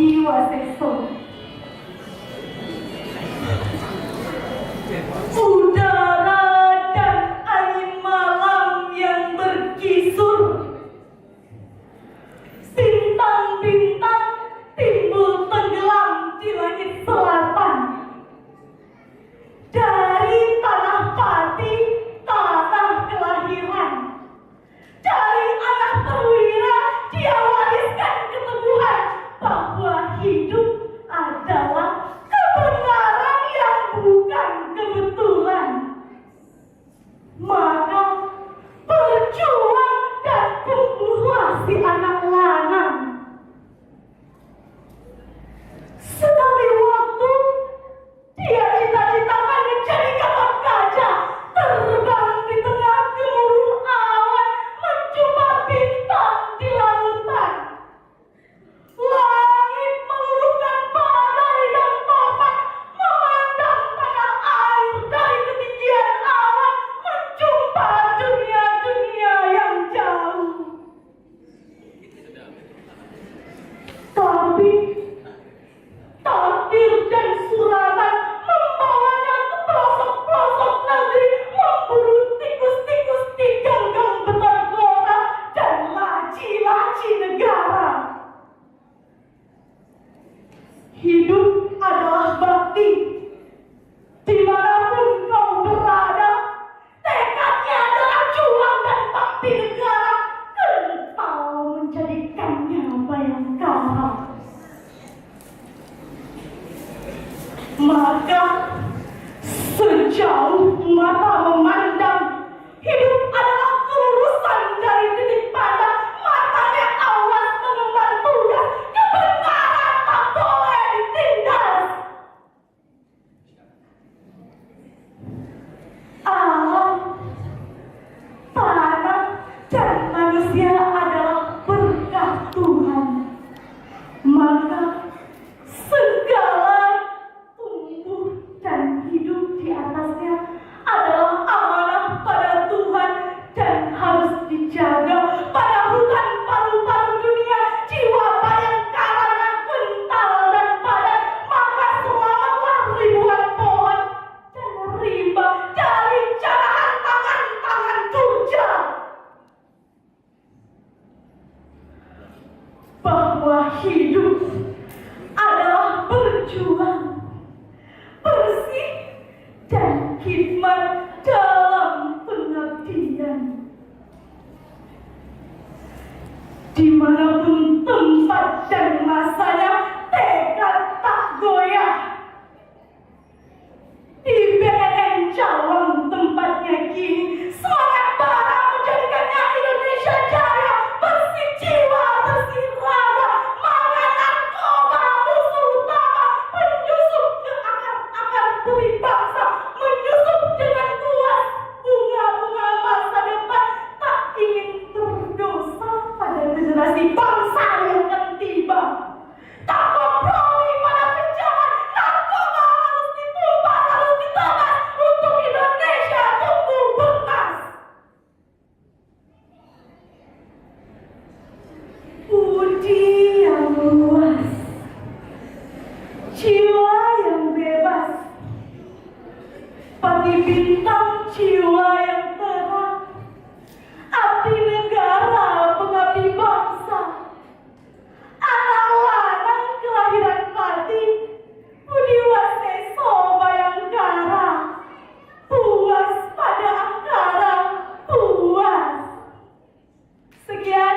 Budi Waseso. Udara dan angin malam yang berkisur, bintang-bintang timbul tenggelam di langit selatan. Dari tanah Pati, tanah kelahiran, dari anak perwira dia wariskan keteguhan bahwa hidup adalah kebenaran yang bukan kebetulan. Maka berjuang dan tumbuhlah si anak lanang. Sekali waktu dia cita-citakan menjadi gatot kaca, terbang di tengah gemuruh awan, menjumpa bintang di lautan. Langit meluluhkan badai dan topan, memandang tanah air dari ketinggian awan, menjumpa dunia-dunia yang jauh. Tapi takdir dan suratan membawanya ke pelosok-pelosok negeri, memburu tikus-tikus di ganggang beton kota dan laci-laci negara. Hidup adalah bakti. Dimanapun kau berada, tekadnya adalah juang dan bakti negara. Kental menjadikannya bayangkara. Maka sejauh mata memandang, hidup adalah kelurusan dari titik pandang. Matanya awas mengemban tugas, kebenaran tak boleh ditindas. Alam, tanah, dan manusia adalah berkah Tuhan. Maka segala tumbuh dan hidup di atasnya adalah amanah pada Tuhan dan harus dijaga. Pada hutan paru-paru dunia, jiwa bayangkaranya kental dan padat. Maka selamatlah ribuan pohon dan rimba dari jarahan tangan-tangan durja. Bahwa hidup adalah berjuang, bersih, dan khidmat dalam pengabdian. Dimanapun tempat dan masanya, tekad tak goyah. Di BNN Cawang tempatnya kini, semangat bara menjadikannya Indonesia jaya. Bersih jiwa, bersih raga, maka narkoba musuh utama, menyusup ke akar-akar bumi bangsa, menyusup dengan luas bunga-bunga masa depan. Tak ingin berdosa pada generasi bangsa yang akan tiba. Tak kompromi pada penjahat, narkoba harus ditumpas, harus ditebas untuk Indonesia tumbuh bernas. Budi yang luas, jiwa yang bebas, pagi bintang jiwa yang terang, abdi negara, pengabdi bangsa, anak lanang kelahiran Pati, Budi Waseso bayangkara, puas pada angkara, puas. Sekian.